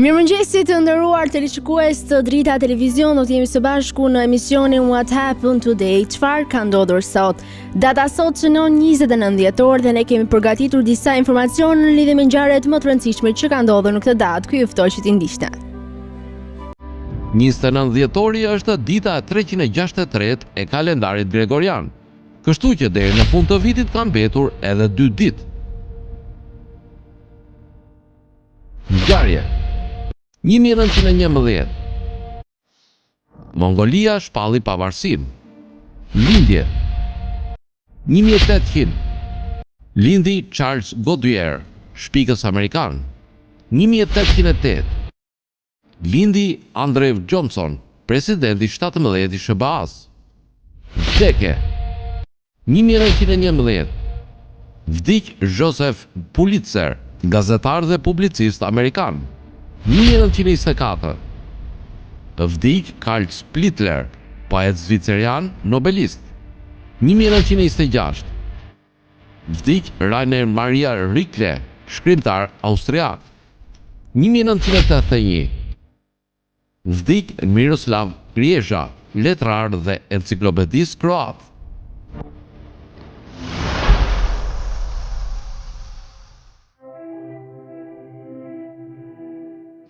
Mirëmëngjesit të nderuar teleshikues të Drita Televizion, do të jemi së bashku në emisionin What Happened Today, çfarë ka ndodhur sot. Data sot shënon 29 dhjetor dhe ne kemi përgatitur disa informacione në lidhje me ngjarjet më të rëndësishme që kanë ndodhur në këtë datë. Ky ju ftoj që t'i ndiqni. 29 dhjetori është dita e 363 e kalendarit gregorian, kështu që deri në fund të vitit ka mbetur edhe 2 ditë. Ngjarje 1911 Mongolia shpalli pavarësinë. Lindje 1800 Lindi Charles Goodyear, shpikës amerikan. 1808 Lindi Andrew Johnson, presidenti 17 i SBA-s. Vdekje 1911 Vdiq Joseph Pulitzer, gazetar dhe publicist amerikan. 1924 Vdiq Carl Splitter, poet zvicerian, nobelist. 1926 Vdiq Rainer Maria Rilke, shkrimtar austriak. 1981 Vdiq Miroslav Griesha, letrar dhe enciklopedist kroat.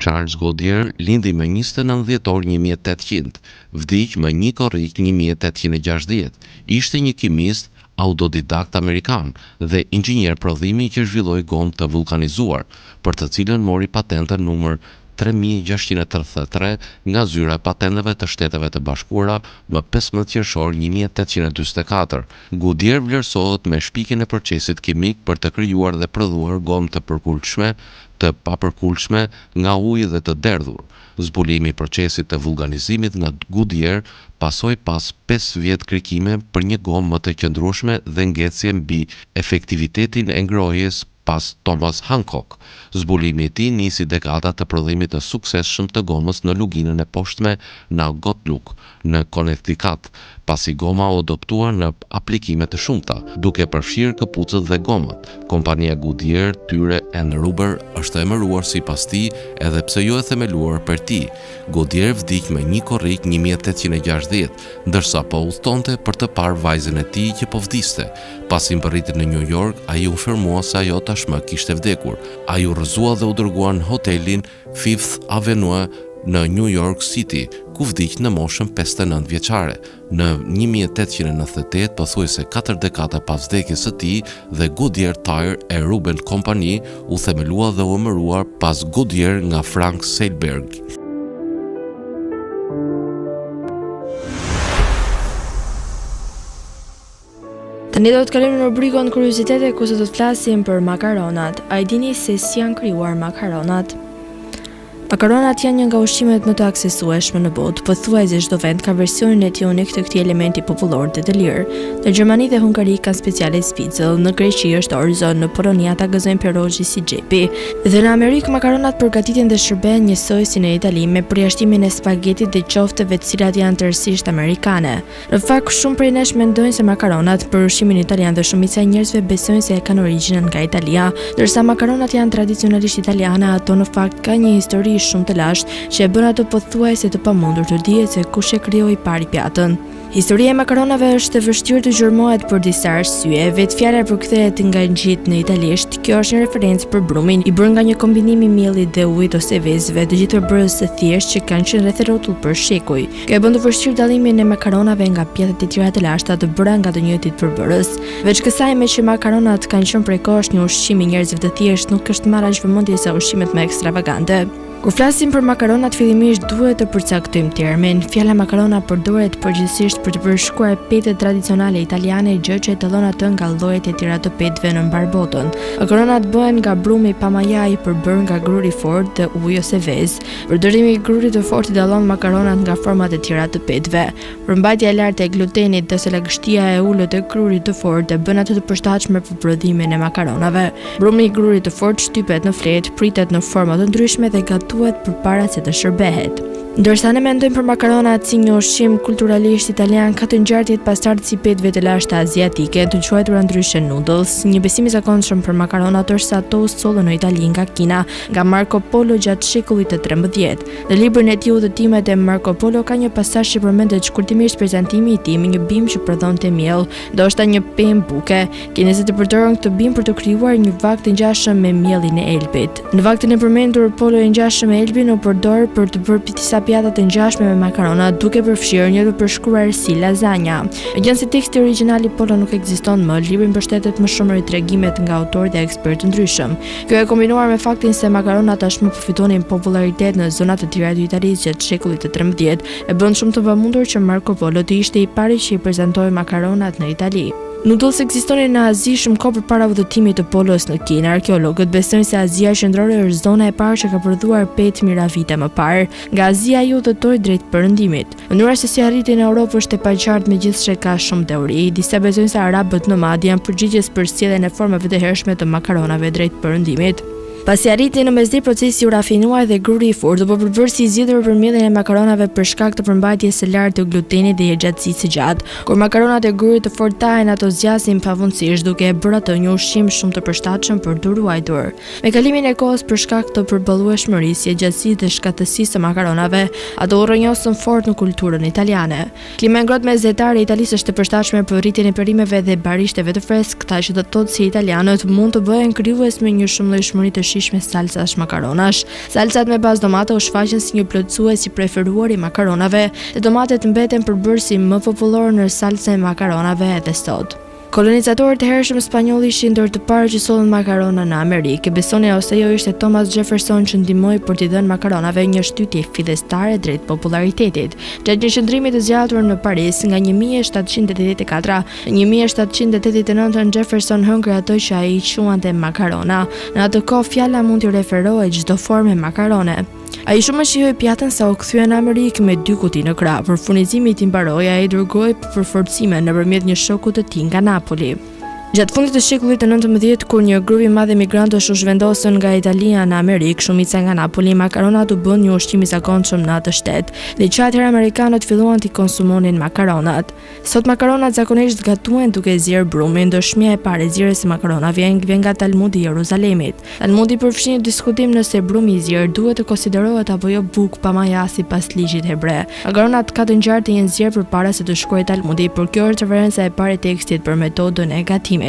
Charles Goodyear lindi më 29 dhjetor 1800, vdiq më 1 korrik 1860. Ishte një kimist autodidakt amerikan dhe inxhinier prodhimi që zhvilloi gomë të vulkanizuar, për të cilën mori patentën numër 3633 nga zyra e patenteve të Shteteve të Bashkuara më 15 qershor 1844. Goodyear vlerësohet me shpikjen e procesit kimik për të krijuar dhe prodhuar gomë të përkulshme, të papërkulshme nga uji dhe të derdhur. Zbulimi i procesit të vulkanizimit nga Goodyear pasoi pas 5 vjet krikime për një gomë më të qëndrueshme dhe ngecje mbi efektivitetin e ngrohjes pas Thomas Hancock. Zbulimi i tij nisi dekada të prodhimit të suksesshëm të gomës në luginën e poshtme Naugatuck në Connecticut, pasi goma u adoptua në aplikime të shumta, duke përfshirë këpucët dhe gomët. Kompania Goodyear Tyre and Rubber është emëruar sipas tij, edhe pse jo e themeluar për ti. Goodyear vdiq me 1 korrik 1860, ndërsa po udhtonte për të parë vajzën e tij që po vdiste. Pasi mbërriti në New York, ai u informua se ajo tashmë kishte vdekur. Ai u rrëzua dhe u dërgua në hotelin Fifth Avenue në New York City, ku vdiq në moshën 59 vjeçare. Në 1898, pothuajse 4 dekada pas vdekjes së tij, dhe Goodyear Tire and Rubber Company u themelua dhe u emëruar pas Goodyear nga Frank Seilberg. Tani do të kalojmë në rubrikën kuriozitete, ku sot do të flasim për makaronat. A i dini se si janë krijuar makaronat? Makaronat janë një nga ushqimet më të aksesueshme në botë, pothuajse çdo vend ka versionin e tij unik të këtij elementi popullor dhe të lirë. Në Gjermani dhe Hungari kanë speciale spicëll, në Greqi është orzo, në Poloni ata gëzojnë pierogi si xhepi. Dhe në Amerikë makaronat përgatiten dhe shërben njësoj si në Itali me përjashtimin e spagetit dhe qofteve të cilat janë tërësisht amerikane. Në fakt, shumë prej nesh mendojnë se makaronat për ushqimin italian dhe shumica e njerëzve besojnë se e kanë origjinën nga Italia, ndërsa makaronat janë tradicionalisht italiane, ato në fakt kanë një histori shumë të lashtë që e bën ato pothuajse të pamundur të dihet se kush e krijoi pari pjatën. Historia e makaronave është e vështirë të gjurmohet për disa arsye. Vetë fjala përkthehet nga ngjit në italisht. Kjo është një referencë për brumin, i bërë nga një kombinim i miellit dhe ujit ose vezëve, të gjithë përbërës së thjeshtë që kanë qenë rreth rrotull për shekuj. Kjo e bën të vështirë dallimin e makaronave nga pjatat e tjera të lashta të bëra nga të njëjtit përbërës. Veç kësaj, me që makaronat kanë qenë prej kohësh një ushqim i njerëzve të thjeshtë, nuk është marrë aq vëmendje sa ushqimet më ekstravagante. Kur flasim për makaronat, fillimisht duhet të përcaktojmë termin. Fjala makarona përdoret përgjithsisht për të përshkruar petet tradicionale italiane, gjë që dallon atë nga llojet e tjera të petëve në mbar botën. Makaronat bëhen nga brumi pamajaj përbërë nga gruri i fortë dhe ujë ose vezë. Përdorimi i grurit të fortë dallon makaronat nga format e tjera të petëve. Përmbajtja e lartë e glutenit ose lagështia e ulët e grurit të fortë bën atë të përshtatshme për prodhimin e makaronave. Brumi i grurit të fortë shtypet në fletë, pritet në forma të ndryshme dhe gatuhet përpara se të shërbehet. Ndërsa ne mendojmë për makaronat si një ushqim kulturalisht italian, ka të ngjarjet pasardhë si petëve të lashta aziatike, të quajtura ndryshe noodles. Një besim i zakonshëm për makaronat është se ato u sollën në Itali nga Kina, nga Marco Polo gjatë shekullit të 13. Në librin e tij Udhëtimet e Marco Polo ka një pasazh që përmendet shkurtimisht prezantimi i tij me një bim që prodhonte miell, ndoshta një pemë buke. Kinezët e përdorën këtë bim për të krijuar një vakt të ngjashëm me mielin e Elbit. Në vaktin e përmendur, polo i ngjashëm me Elbin u përdor për të bërë disa pjata të ngjashme me makarona, duke përfshirë një të përshkruar si lasagna. Megjithëse teksti origjinal i polo nuk ekziston më, libri mbështetet më shumë në tregimet nga autorë dhe ekspertë ndryshëm. Kjo e kombinuar me faktin se makaronat tashmë përfitonin popularitet në zona të tjera të Italisë gjatë shekullit të 13, e bën shumë të pamundur që Marco Polo të ishte i pari që i prezantoi makaronat në Itali. Noodles ekzistonin në Azi shumë kohë përpara udhëtimit të Polos në Kinë. Arkeologët besojnë se Azia qendrore është zona e parë që ka prodhuar petë mijëra vite më parë. Nga Azia ju udhëtoi drejt perëndimit. Mënyra se si arriti në Europë është e paqartë, megjithëse ka shumë teori. Disa besojnë se arabët nomad janë përgjigjës për sjelljen e formave të hershme të makaronave drejt perëndimit. Pasi arriti në mesdhe, procesi u rafinua dhe gruri i fortë, por përbërësi i zgjidhur për mielin e makaronave për shkak të përmbajtjes së lartë të glutenit dhe jetëgjatësisë së gjatë. Kur makaronat e grurit të fortë tahen, ato zgjasin pavundësisht, duke e bërë atë një ushqim shumë të përshtatshëm për të ruajtur. Me kalimin e kohës, për shkak të përballueshmërisë, jetëgjatësisë dhe shkatësisë së makaronave, ato u rrënjosën fort në kulturën italiane. Klima e ngrohtë mesetare e Italisë është e përshtatshme për rritjen e perimeve dhe barishteve të freskëta, që do të thotë se italianët mund të bëhen krijues me një shumëllojshmëri të shijshme salcash makaronash. Salcat me bazë domate u shfaqen si një plotësues i preferuar i makaronave, dhe domatet mbeten përbërësi më popullor në salca e makaronave edhe sot. Kolonizatorët e hershëm spanjoll ishin ndër të parë që sollën makarona në Amerikë. Besonin ose jo, ishte Thomas Jefferson që ndihmoi për t'i dhënë makaronave një shtytje fillestare drejt popularitetit. Gjatë një qëndrimi të zgjatur në Paris nga 1784 në 1789, Jefferson hëngri ato që ai quante makarona. Në atë kohë fjala mund t'i referohej çdo formë makarone. Ai shumë shihoi pjatën sa u kthye në Amerikë me 2 kuti në krah. Për furnizimi i tij mbaroi, ai dërgoi për forcime nëpërmjet një shoku të tij nga Napoli. Gjatë fundit të shekullit të 19, kur një grup i madh emigrantësh u zhvendosën nga Italia në Amerikë, shumica nga Napoli, makaronat u bën një ushqim i zakonshëm në atë shtet, dhe që atëherë amerikanët filluan t'i konsumonin makaronat. Sot makaronat zakonisht gatuhen duke zier brumin. Dëshmia e parë e zierjes së makaronave vjen nga Talmudi i Jeruzalemit. Talmudi përfshin një diskutim nëse brumi i zier duhet të konsiderohet apo jo buk pamaja sipas ligjit hebre. Makaronat ka të ngjartë jenë zier përpara se të shkruajë Talmudi, por kjo është referenca e parë e tekstit për metodën e gatimit.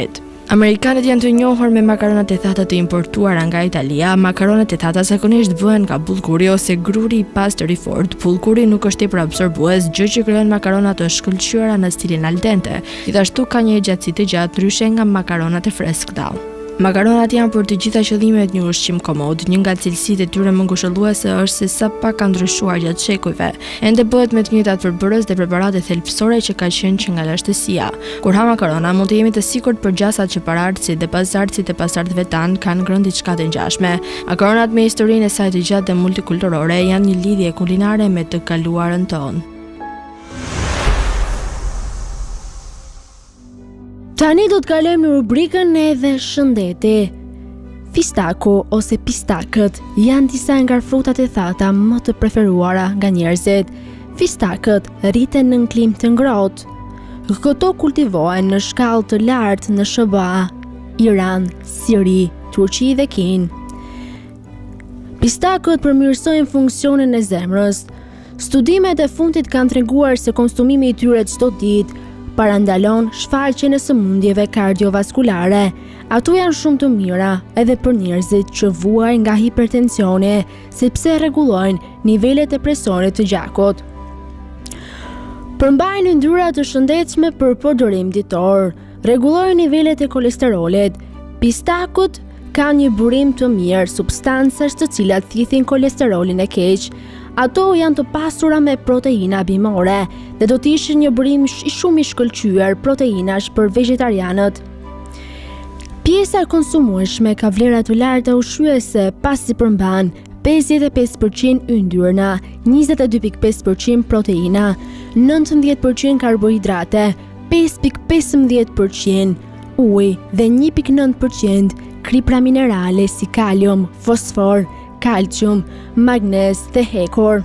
Amerikanët janë të njohur me makaronat e thata të importuara nga Italia. Makaronat e thata zakonisht bëhen nga bullkuri ose gruri i pastër i fortë. Bullkuri nuk është tepër absorbues, gjë që krijon makaronat të shkëlqyera në stilin al dente. Gjithashtu ka një gjatësi të gjatë, ndryshe nga makaronat e freskëta. Makaronat janë për të gjitha qëllimet një ushqim komod. Një nga cilësitë e tyre më ngushëlluese është se sa pak ka ndryshuar gjatë shekujve. Ende bëhet me të njëjtat përbërës dhe preparate thelbësore që ka qenë që nga lashtësia. Kur ha makarona, mund të jemi të sigurt për gjasat që paraardhësit dhe pasardhësit e pasardhëve tanë kanë ngrënë diçka të ngjashme. Makaronat me historinë e saj të gjatë dhe multikulturore janë një lidhje kulinare me të kaluarën tonë. Tani do të kalojmë në rubrikën edhe shëndeti. Fistako ose pistakët janë disa nga frutat e thata më të preferuara nga njerëzit. Fistakët rriten në klim të ngrohtë. Këto kultivohen në shkallë të lartë në SBA, Iran, Siri, Turqi dhe Kinë. Pistakët përmirësojnë funksionin e zemrës. Studimet e fundit kanë treguar se konsumimi i tyre çdo ditë parandalon shfaqjen e sëmundjeve kardiovaskulare. Ato janë shumë të mira edhe për njerëzit që vuajnë nga hipertensioni, sepse rregullojnë nivelet e presionit të gjakut. Përmbajnë yndyrra të shëndetshme për përdorim ditor, rregullojnë nivelet e kolesterolit. Pistakut kanë një burim të mirë substancash të cilat thithin kolesterolin e keq. Ato janë të pasura me proteina bimore dhe do të ishin një burim shumë i shkëlqyer proteinash për vegetarianët. Pjesa e konsumueshme ka vlera të larta ushqyese pasi përmban 55% yndyrna, 22.5% proteina, 19% karbohidrate, 5.15% ujë dhe 1.9% kripra minerale si kalium, fosfor, kalcium, magnez dhe hekur.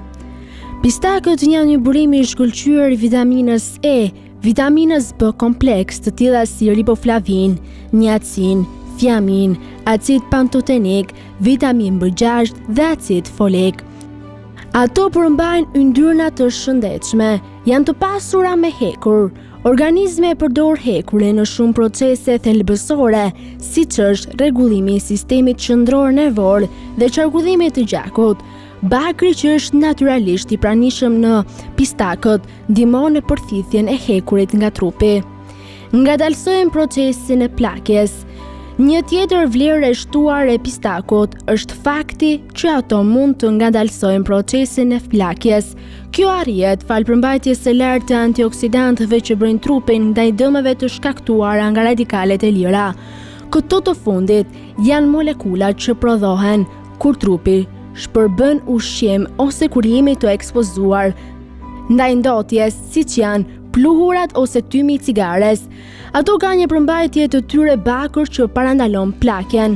Pistakët janë një burim i shkëlqyer i vitaminës E, vitaminës B kompleks të tilla si riboflavin, niacin, thiamin, acid pantotenik, vitamin B6 dhe acid folik. Ato përmbajnë yndyrna të shëndetshme, janë të pasura me hekur. Organizmi e përdor hekurin në shumë procese thelbësore, siç është rregullimi i sistemit qendror nervor dhe qarkullimi i gjakut. Bakri që është natyralisht i pranishëm në pistakët ndihmon në përthithjen e hekurit nga trupi. Ngadalsojnë procesin e plakjes. Një tjetër vlerë e shtuar e pistakut është fakti që ato mund të ngadalsojnë procesin e plakjes. Kjo arrihet falë përmbajtjes së lartë të antioksidantëve që brojnë trupin ndaj dëmeve të shkaktuara nga radikalet e lira. Këto të fundit janë molekulat që prodhohen kur trupi shpërbën ushqim ose kur jemi të ekspozuar ndaj ndotjes, siç janë pluhurat ose tymi i cigares. Ato ka një përmbajtje të tyre bakër që parandalon plakjen.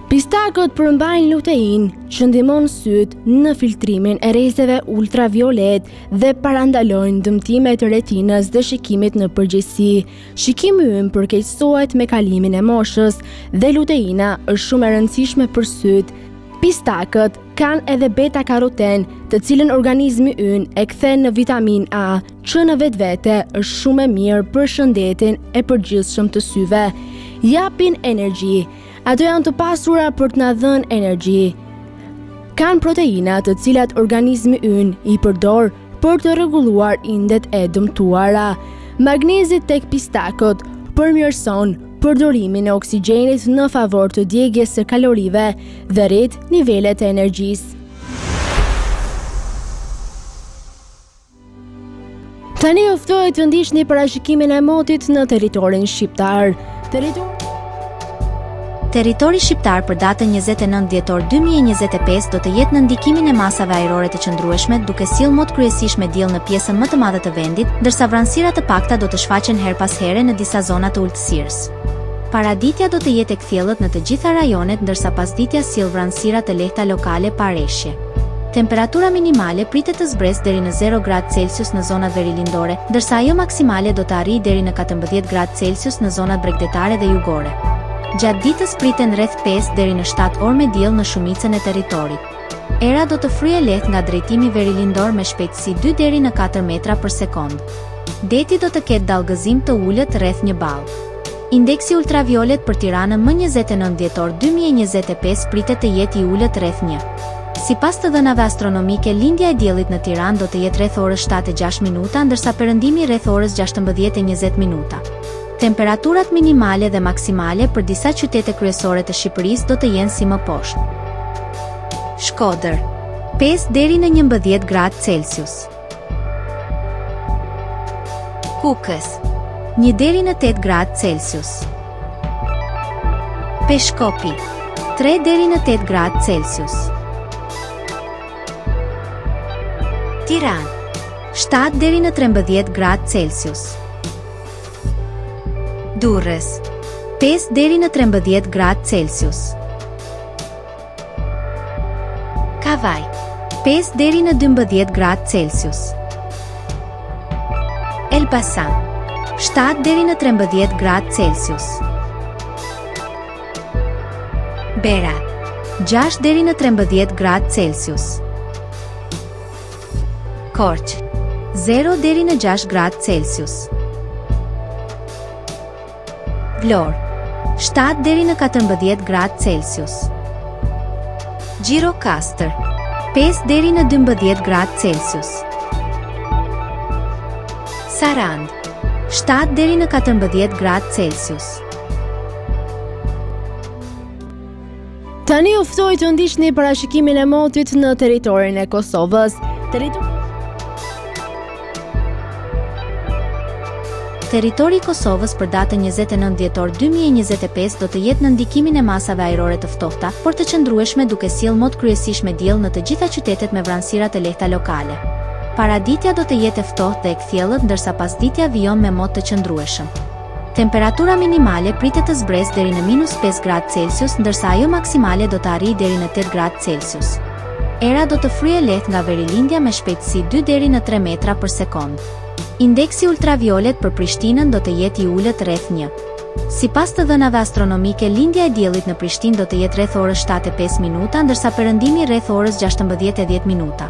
Pistakët përmbajnë lutein që ndihmon syt në filtrimin e rrezeve ultraviolet dhe parandalojnë dëmtimet e retinës dhe shikimit në përgjithësi. Shikimi ynë përkeqësohet me kalimin e moshës dhe luteina është shumë e rëndësishme për syt. Pistakët kanë edhe beta-karoten, të cilën organizmi ynë e kthen në vitamin A, që në vetvete është shumë e mirë për shëndetin e përgjithshëm të syve. Japin energji. Ato janë të pasura për të na dhënë energji. Kanë proteina të cilat organizmi ynë i përdor për të rregulluar indet e dëmtuara. Magnezi tek pistakët përmirëson përdorimin e oksigjenit në favor të djegjes së kalorive dhe rrit nivelet e energjisë. Tani ju ftoj të ndiqni parashikimin e motit në territorin shqiptar. Territori shqiptar për datën 29 dhjetor 2025 do të jetë në ndikimin e masave ajrore të qëndrueshme, duke sjellë mot kryesisht me diell në pjesën më të madhe të vendit, ndërsa vranësira të pakta do të shfaqen her pas here në disa zona të ulësirës. Paraditja do të jetë e kthjellët në të gjitha rajonet, ndërsa pasditja sjell vranësira të lehta lokale pa rreshje. Temperatura minimale pritet të zbresë deri në 0 gradë Celsius në zonat verilindore, ndërsa ajo maksimale do të arrijë deri në 14 gradë Celsius në zonat bregdetare dhe jugore. Gjatë ditës priten rreth 5 deri në 7 orë me diell në shumicën e territorit. Era do të fryejë lehtë nga drejtimi verilindor me shpejtësi 2 deri në 4 metra për sekond. Deti do të ketë dallgëzim të ulët rreth 1 ball. Indeksi ultraviolet për Tiranën më 29 dhjetor 2025 pritet të jetë i ulët rreth 1. Sipas të dhënave astronomike, lindja e diellit në Tiranë do të jetë rreth orës 7:06 minuta, ndërsa perëndimi rreth orës 16:20 minuta. Temperaturat minimale dhe maksimale për disa qytete kryesore të Shqipërisë do të jenë si më poshtë. Shkodër, 5 deri në 11 gradë Celsius. Kukës, 1 deri në 8 gradë Celsius. Peshkopi, 3 deri në 8 gradë Celsius. Tiranë, 7 deri në 13 gradë Celsius. Durrës, 5 deri në 13 gradë Celsius. Kavaj, 5 deri në 12 gradë Celsius. Elbasan, 7 deri në 13 gradë Celsius. Berat, 6 deri në 13 gradë Celsius. Korçë, 0 deri në 6 gradë Celsius. Vlorë, 7 deri në 14 gradë Celsius. Gjirokastër, 5 deri në 12 gradë Celsius. Sarandë, 7 deri në 14 gradë Celsius. Tani ju ftoj të ndiqni parashikimin e motit në territorin e Kosovës. Territori i Kosovës për datën 29 dhjetor 2025 do të jetë në ndikimin e masave ajrore të ftohta, por të qëndrueshme, duke sjellë mot kryesisht me diell në të gjitha qytetet me vranësira të lehta lokale. Paraditja do të jetë e ftohtë dhe e kthjellët, ndërsa pasditja vijon me mot të qëndrueshëm. Temperatura minimale pritet të zbresë deri në -5 gradë Celsius, ndërsa ajo maksimale do të arrijë deri në 8 gradë Celsius. Era do të fryejë lehtë nga verilindja me shpejtësi 2 deri në 3 metra për sekond. Indeksi ultraviolet për Prishtinën do të jetë i ulët rreth 1. Sipas të dhënave astronomike, lindja e diellit në Prishtinë do të jetë rreth orës 7:05 minuta, ndërsa perëndimi rreth orës 16:10 minuta.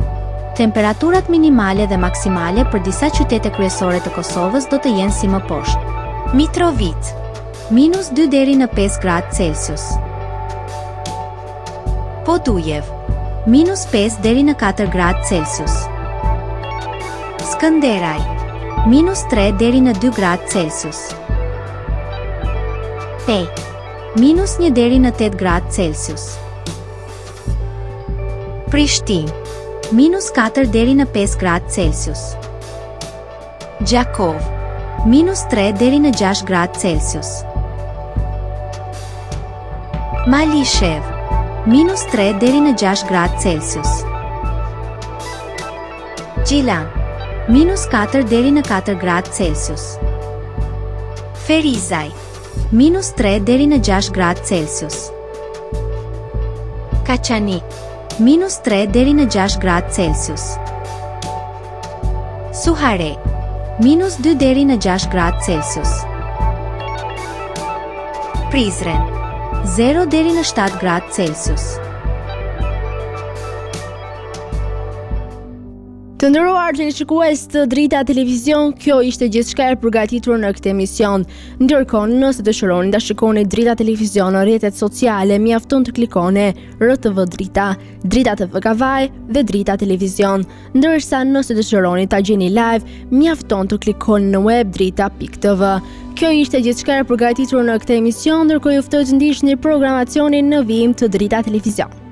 Temperaturat minimale dhe maksimale për disa qytete kryesore të Kosovës do të jenë si më poshtë. Mitrovica, -2 deri në 5 gradë Celsius. Podujev, -5 deri në 4 gradë Celsius. Skënderaj, -3 deri në 2 gradë Celsius. Pej, -1 deri në 8 gradë Celsius. Prishtinë, -4 deri në 5 gradë Celsius. Gjakov, -3 deri në 6 gradë Celsius. Malishev, -3 deri në 6 gradë Celsius. Gjilan, -4 deri në 4 gradë Celsius. Ferizaj, -3 deri në 6 gradë Celsius. Kaçanik, -3 deri në 6 gradë Celsius. Suhare, -2 deri në 6 gradë Celsius. Prizren, 0 deri në 7 gradë Celsius. Të nderuar teleshikues të Drita Televizion, kjo ishte gjithçka e përgatitur në këtë emision. Ndërkohë, nëse dëshironi ta shikoni Drita Televizion në rrjetet sociale, mjafton të klikoni RTV Drita, Drita TV Kavaj dhe Drita Televizion. Ndërsa nëse dëshironi ta gjeni live, mjafton të klikoni në web drita.tv. Kjo ishte gjithçka e përgatitur në këtë emision, ndërkohë ju ftoj të ndiqni programacionin në vijim të Drita Televizion.